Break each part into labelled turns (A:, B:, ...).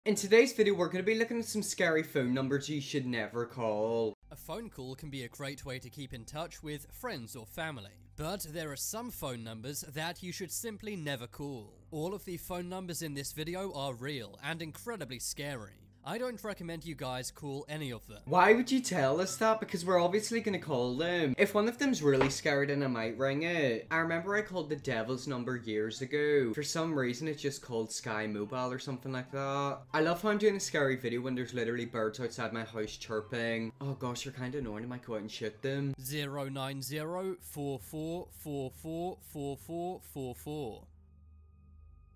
A: In today's video, we're going to be looking at some scary phone numbers you should never call.
B: A phone call can be a great way to keep in touch with friends or family, but there are some phone numbers that you should simply never call. All of the phone numbers in this video are real and incredibly scary. I don't recommend you guys call any of them.
A: Why would you tell us that? Because we're obviously going to call them. If one of them's really scary, then I might ring it. I remember I called the devil's number years ago. For some reason, it's just called Sky Mobile or something like that. I love how I'm doing a scary video when there's literally birds outside my house chirping. Oh gosh, you're kind of annoying. I might go out and shoot them.
B: 09044444444.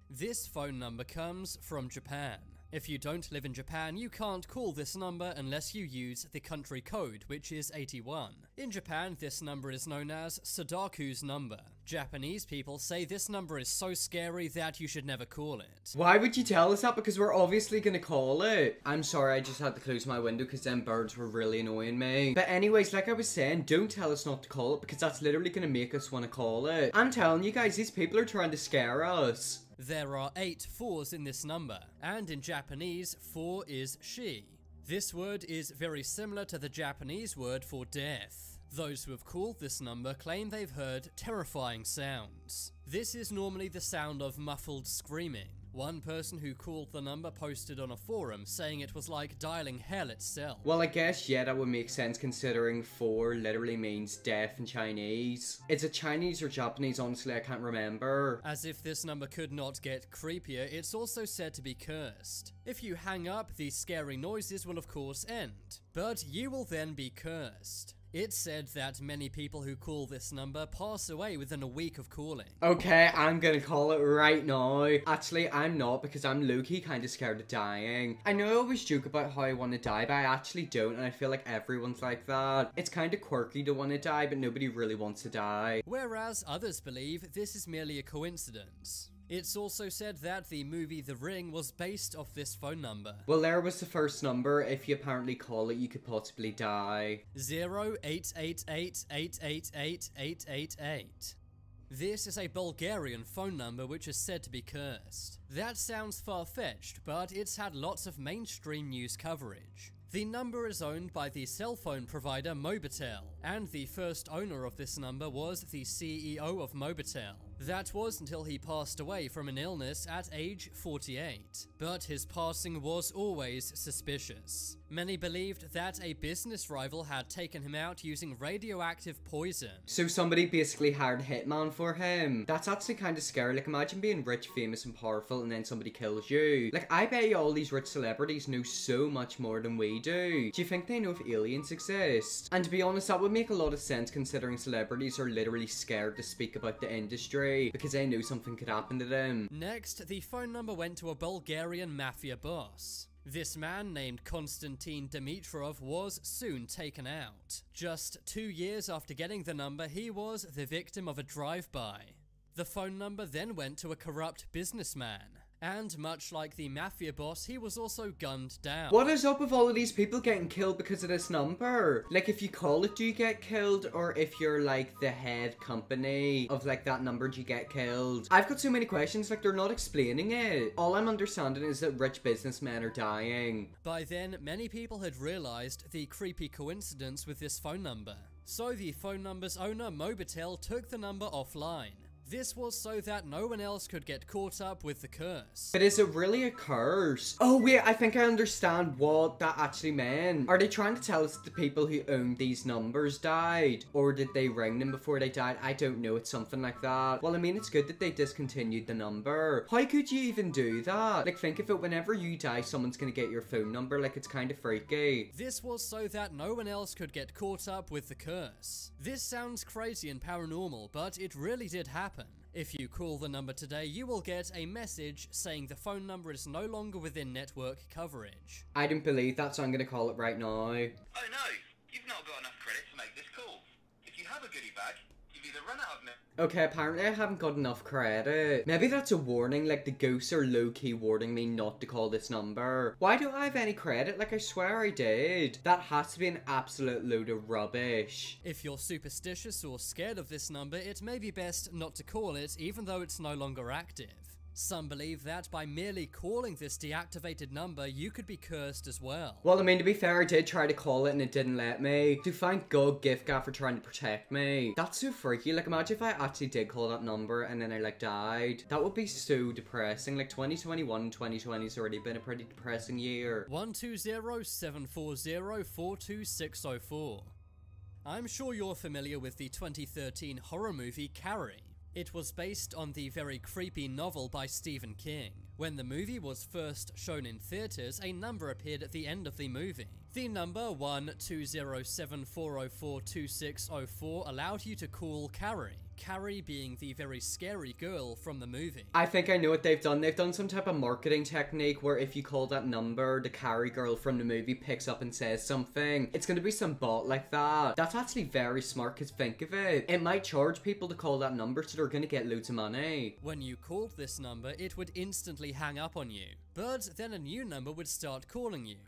B: This phone number comes from Japan. If you don't live in Japan, you can't call this number unless you use the country code, which is 81. In Japan, this number is known as Sadaku's number. Japanese people say this number is so scary that you should never call it.
A: Why would you tell us that? Because we're obviously gonna call it. I'm sorry, I just had to close my window because them birds were really annoying me. But anyways, like I was saying, don't tell us not to call it because that's literally gonna make us want to call it. I'm telling you guys, these people are trying to scare us.
B: There are 8 fours in this number, and in Japanese, 4 is she. This word is very similar to the Japanese word for death. Those who have called this number claim they've heard terrifying sounds. This is normally the sound of muffled screaming. One person who called the number posted on a forum saying it was like dialing hell itself.
A: Well, I guess, yeah, that would make sense considering 4 literally means death in Chinese. Is it Chinese or Japanese? Honestly, I can't remember.
B: As if this number could not get creepier, it's also said to be cursed. If you hang up, these scary noises will of course end, but you will then be cursed. It's said that many people who call this number pass away within a week of calling.
A: Okay, I'm gonna call it right now. Actually, I'm not because I'm low-key kind of scared of dying. I know I always joke about how I want to die, but I actually don't, and I feel like everyone's like that. It's kind of quirky to want to die, but nobody really wants to die.
B: Whereas others believe this is merely a coincidence. It's also said that the movie The Ring was based off this phone number.
A: Well, there was the first number. If you apparently call it, you could possibly die.
B: 08888888888. This is a Bulgarian phone number which is said to be cursed. That sounds far-fetched, but it's had lots of mainstream news coverage. The number is owned by the cell phone provider Mobitel, and the first owner of this number was the CEO of Mobitel. That was until he passed away from an illness at age 48. But his passing was always suspicious. Many believed that a business rival had taken him out using radioactive poison.
A: So somebody basically hired a hitman for him. That's actually kind of scary. Like, imagine being rich, famous, and powerful, and then somebody kills you. Like, I bet you all these rich celebrities know so much more than we do. Do you think they know if aliens exist? And to be honest, that would make a lot of sense considering celebrities are literally scared to speak about the industry because they know something could happen to them.
B: Next, the phone number went to a Bulgarian mafia boss. This man named Konstantin Dimitrov was soon taken out. Just 2 years after getting the number, he was the victim of a drive-by. The phone number then went to a corrupt businessman. And much like the mafia boss, he was also gunned down.
A: What is up with all of these people getting killed because of this number? Like, if you call it, do you get killed? Or if you're like the head company of like that number, do you get killed? I've got so many questions, like they're not explaining it. All I'm understanding is that rich businessmen are dying.
B: By then, many people had realized the creepy coincidence with this phone number. So the phone number's owner, Mobitel, took the number offline. This was so that no one else could get caught up with the curse.
A: But is it really a curse? Oh wait, I think I understand what that actually meant. Are they trying to tell us that the people who owned these numbers died? Or did they ring them before they died? I don't know, it's something like that. Well, I mean, it's good that they discontinued the number. How could you even do that? Like, think of it, whenever you die, someone's gonna get your phone number. Like, it's kind of freaky.
B: This was so that no one else could get caught up with the curse. This sounds crazy and paranormal, but it really did happen. If you call the number today, you will get a message saying the phone number is no longer within network coverage.
A: I don't believe that, so I'm gonna call it right now.
C: Oh no, you've not got enough credit to make this call. If you have a goodie bag, you've either run out of it.
A: Okay, apparently I haven't got enough credit. Maybe that's a warning, like the ghosts are low-key warning me not to call this number. Why don't I have any credit? Like, I swear I did. That has to be an absolute load of rubbish.
B: If you're superstitious or scared of this number, it may be best not to call it even though it's no longer active. Some believe that by merely calling this deactivated number, you could be cursed as well.
A: Well, I mean, to be fair, I did try to call it and it didn't let me. So thank God Giftgaff for trying to protect me. That's so freaky. Like, imagine if I actually did call that number and then I, like, died. That would be so depressing. Like, 2021 and 2020 has already been a pretty depressing year.
B: 120-740-42604. I'm sure you're familiar with the 2013 horror movie Carrie. It was based on the very creepy novel by Stephen King. When the movie was first shown in theaters, a number appeared at the end of the movie. The number 12074042604 allowed you to call Carrie. Carrie being the very scary girl from the movie.
A: I think I know what they've done. They've done some type of marketing technique where if you call that number, the Carrie girl from the movie picks up and says something. It's gonna be some bot like that. That's actually very smart, because think of it. It might charge people to call that number, so they're gonna get loads of money.
B: When you called this number, it would instantly hang up on you. But then a new number would start calling you.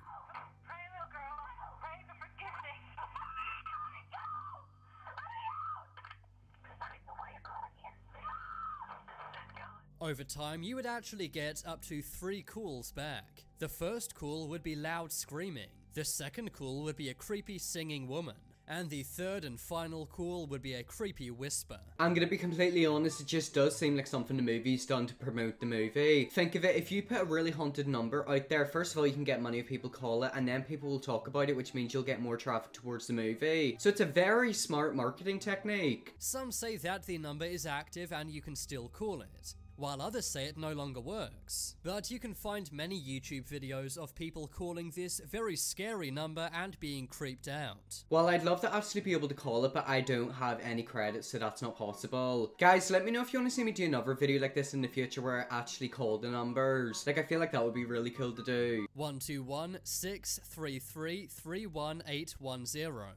B: Over time, you would actually get up to 3 calls back. The first call would be loud screaming, the second call would be a creepy singing woman, and the third and final call would be a creepy whisper.
A: I'm gonna be completely honest, it just does seem like something the movie's done to promote the movie. Think of it, if you put a really haunted number out there, first of all you can get money if people call it, and then people will talk about it, which means you'll get more traffic towards the movie. So it's a very smart marketing technique.
B: Some say that the number is active and you can still call it, while others say it no longer works. But you can find many YouTube videos of people calling this very scary number and being creeped out.
A: Well, I'd love to actually be able to call it, but I don't have any credits, so that's not possible. Guys, let me know if you want to see me do another video like this in the future where I actually call the numbers. Like, I feel like that would be really cool to do.
B: 121-633-31810.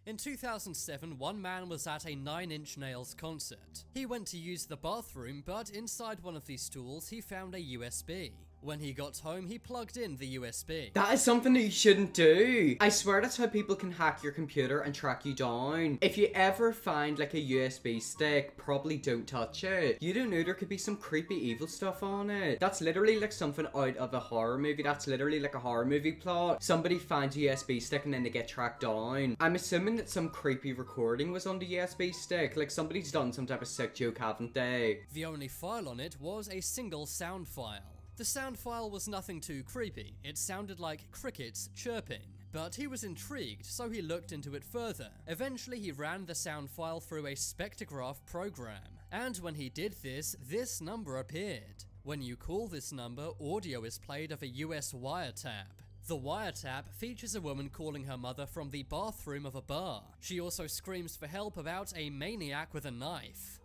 B: In 2007, one man was at a Nine Inch Nails concert. He went to use the bathroom, but inside one of these stools he found a USB. When he got home, he plugged in the USB.
A: That is something that you shouldn't do. I swear that's how people can hack your computer and track you down. If you ever find like a USB stick, probably don't touch it. You don't know, there could be some creepy evil stuff on it. That's literally like something out of a horror movie. That's literally like a horror movie plot. Somebody finds a USB stick and then they get tracked down. I'm assuming that some creepy recording was on the USB stick. Like somebody's done some type of sick joke, haven't they?
B: The only file on it was a single sound file. The sound file was nothing too creepy, it sounded like crickets chirping. But he was intrigued, so he looked into it further. Eventually he ran the sound file through a spectrograph program. And when he did this, this number appeared. When you call this number, audio is played of a US wiretap. The wiretap features a woman calling her mother from the bathroom of a bar. She also screams for help about a maniac with a knife.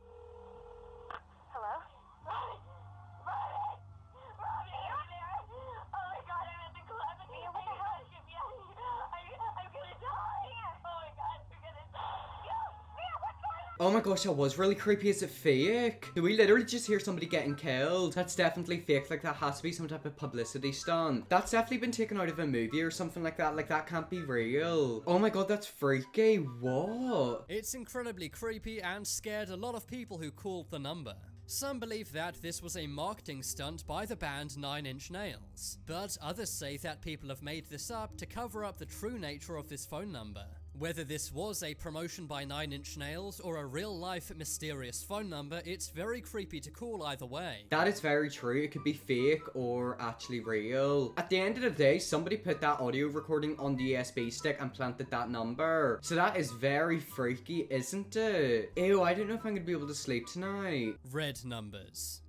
A: Oh my gosh, that was really creepy. Is it fake? Did we literally just hear somebody getting killed? That's definitely fake. Like, that has to be some type of publicity stunt. That's definitely been taken out of a movie or something like that. Like, that can't be real. Oh my god, that's freaky. What?
B: It's incredibly creepy and scared a lot of people who called the number. Some believe that this was a marketing stunt by the band Nine Inch Nails, but others say that people have made this up to cover up the true nature of this phone number. Whether this was a promotion by Nine Inch Nails or a real-life mysterious phone number, it's very creepy to call either way.
A: That is very true. It could be fake or actually real. At the end of the day, somebody put that audio recording on the USB stick and planted that number. So that is very freaky, isn't it? Ew, I don't know if I'm gonna be able to sleep tonight.
B: Red numbers.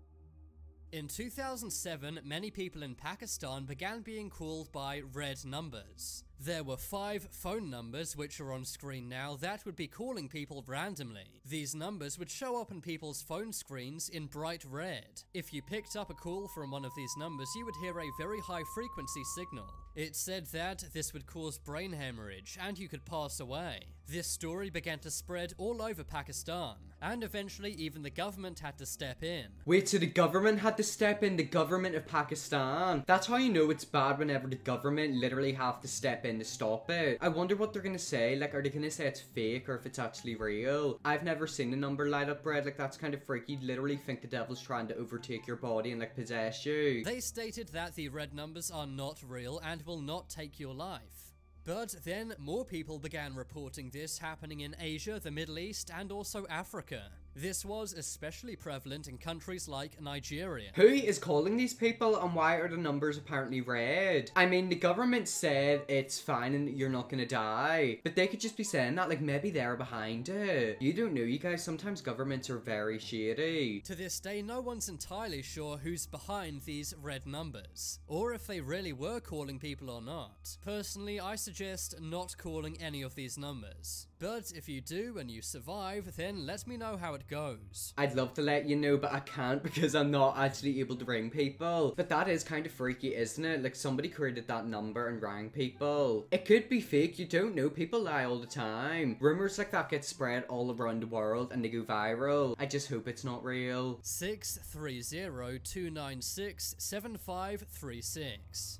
B: In 2007, many people in Pakistan began being called by red numbers. There were 5 phone numbers, which are on screen now, that would be calling people randomly. These numbers would show up on people's phone screens in bright red. If you picked up a call from one of these numbers, you would hear a very high frequency signal. It said that this would cause brain hemorrhage and you could pass away. This story began to spread all over Pakistan. and eventually even the government had to step in.
A: Wait, so the government had to step in? The government of Pakistan? That's how you know it's bad, whenever the government literally have to step in to stop it. I wonder what they're gonna say. Like, are they gonna say it's fake or if it's actually real? I've never seen a number light up red. Like, that's kind of freaky. You'd literally think the devil's trying to overtake your body and like possess you.
B: They stated that the red numbers are not real and will not take your life. But then more people began reporting this happening in Asia, the Middle East, and also Africa. This was especially prevalent in countries like Nigeria.
A: Who is calling these people, and why are the numbers apparently red? I mean, the government said it's fine and you're not gonna die, but they could just be saying that, like maybe they're behind it. You don't know, you guys. Sometimes governments are very shady.
B: To this day, no one's entirely sure who's behind these red numbers, or if they really were calling people or not. Personally, I suggest not calling any of these numbers. But if you do and you survive, then let me know how it goes.
A: I'd love to let you know, but I can't because I'm not actually able to ring people. But that is kind of freaky, isn't it? Like, somebody created that number and rang people. It could be fake, you don't know. People lie all the time. Rumors like that get spread all around the world and they go viral. I just hope it's not real.
B: 630-296-7536.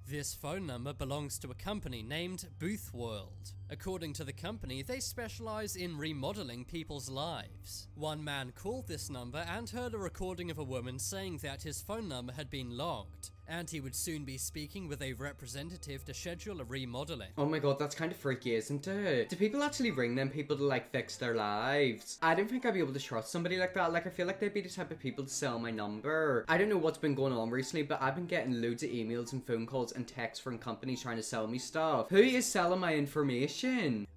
B: This phone number belongs to a company named Boothworld. According to the company, they specialize in remodeling people's lives. One man called this number and heard a recording of a woman saying that his phone number had been logged, and he would soon be speaking with a representative to schedule a remodeling.
A: Oh my god, that's kind of freaky, isn't it? Do people actually ring them people to like fix their lives? I don't think I'd be able to trust somebody like that. Like, I feel like they'd be the type of people to sell my number. I don't know what's been going on recently, but I've been getting loads of emails and phone calls and texts from companies trying to sell me stuff. Who is selling my information?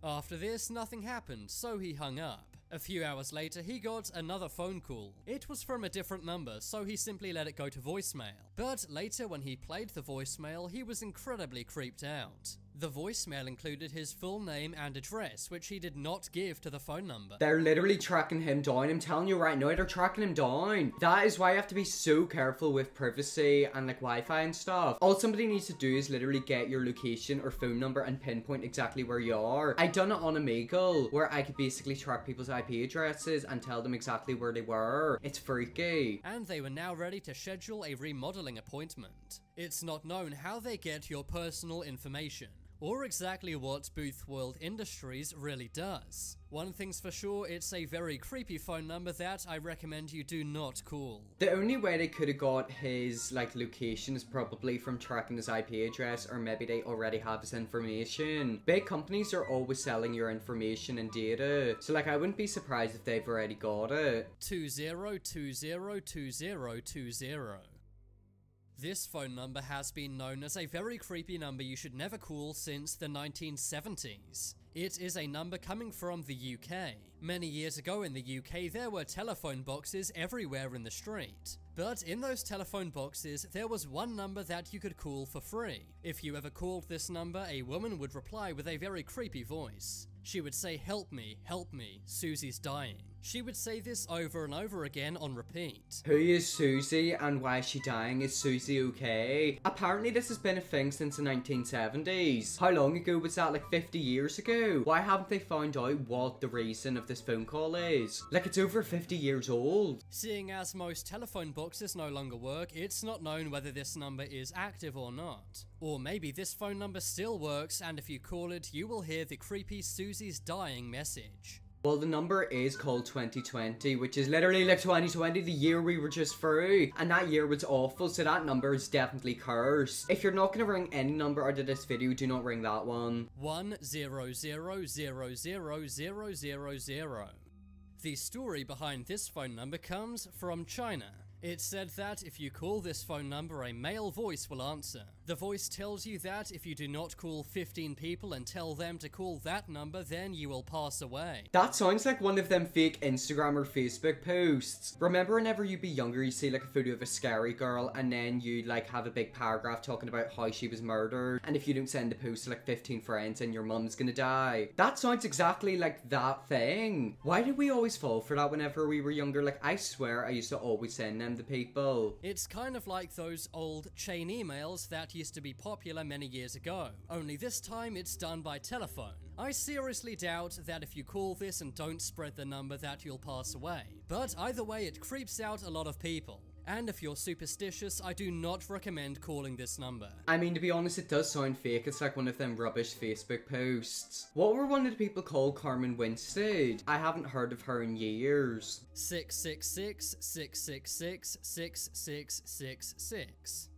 B: After this, nothing happened, so he hung up. A few hours later, he got another phone call. It was from a different number, so he simply let it go to voicemail. But later, when he played the voicemail, he was incredibly creeped out. The voicemail included his full name and address, which he did not give to the phone number.
A: They're literally tracking him down. I'm telling you right now, they're tracking him down. That is why you have to be so careful with privacy and like Wi-Fi and stuff. All somebody needs to do is literally get your location or phone number and pinpoint exactly where you are. I done it on Omegle, where I could basically track people's IP addresses and tell them exactly where they were. It's freaky.
B: And they were now ready to schedule a remodeling appointment. It's not known how they get your personal information, or exactly what Boothworld Industries really does. One thing's for sure, it's a very creepy phone number that I recommend you do not call.
A: The only way they could have got his like location is probably from tracking his IP address, or maybe they already have his information. Big companies are always selling your information and data, so like I wouldn't be surprised if they've already got it.
B: 20202020. This phone number has been known as a very creepy number you should never call since the 1970s. It is a number coming from the UK. Many years ago in the UK, there were telephone boxes everywhere in the street. But in those telephone boxes, there was one number that you could call for free. If you ever called this number, a woman would reply with a very creepy voice. She would say, help me, Susie's dying." She would say this over and over again on repeat.
A: Who is Susie and why is she dying? Is Susie okay? Apparently this has been a thing since the 1970s. How long ago was that? Like 50 years ago? Why haven't they found out what the reason of this phone call is? Like, it's over 50 years old.
B: Seeing as most telephone boxes no longer work, it's not known whether this number is active or not. Or maybe this phone number still works, and if you call it, you will hear the creepy Susie's dying message.
A: Well, the number is called 2020, which is literally like 2020, the year we were just through. And that year was awful, so that number is definitely cursed. If you're not gonna ring any number out of this video, do not ring that one.
B: 100000000. The story behind this phone number comes from China. It's said that if you call this phone number, a male voice will answer. The voice tells you that if you do not call 15 people and tell them to call that number, then you will pass away.
A: That sounds like one of them fake Instagram or Facebook posts. Remember whenever you'd be younger, you see like a photo of a scary girl and then you'd like have a big paragraph talking about how she was murdered, and if you don't send a post to like 15 friends then your mum's gonna die. That sounds exactly like that thing. Why did we always fall for that whenever we were younger? Like, I swear I used to always send them to people.
B: It's kind of like those old chain emails that that used to be popular many years ago, only this time it's done by telephone. I seriously doubt that if you call this and don't spread the number that you'll pass away, but either way it creeps out a lot of people. And if you're superstitious, I do not recommend calling this number.
A: I mean, to be honest, it does sound fake. It's like one of them rubbish Facebook posts. What were one of the people called Carmen Winstead? I haven't heard of her in years.
B: 666 666 6666.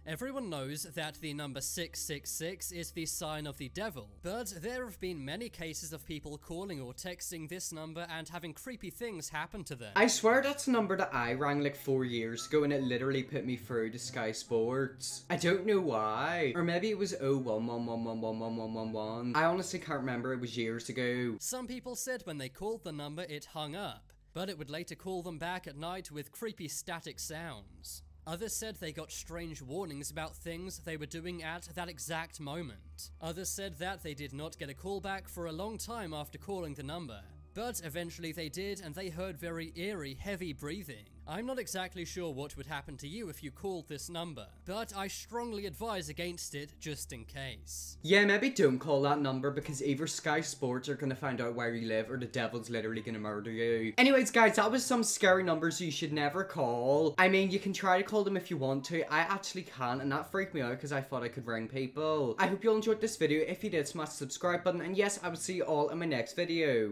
B: Everyone knows that the number 666 is the sign of the devil, but there have been many cases of people calling or texting this number and having creepy things happen to them.
A: I swear that's a number that I rang like 4 years ago and it literally put me through to Sky Sports. I don't know why. Or maybe it was 01111111111. I honestly can't remember, it was years ago.
B: Some people said when they called the number it hung up, but it would later call them back at night with creepy static sounds. Others said they got strange warnings about things they were doing at that exact moment. Others said that they did not get a call back for a long time after calling the number. But eventually they did, and they heard very eerie, heavy breathing. I'm not exactly sure what would happen to you if you called this number, but I strongly advise against it just in case.
A: Yeah, maybe don't call that number because either Sky Sports are gonna find out where you live or the devil's literally gonna murder you. Anyways, guys, that was some scary numbers you should never call. I mean, you can try to call them if you want to. I actually can't, and that freaked me out because I thought I could ring people. I hope you all enjoyed this video. If you did, smash the subscribe button, and yes, I will see you all in my next video.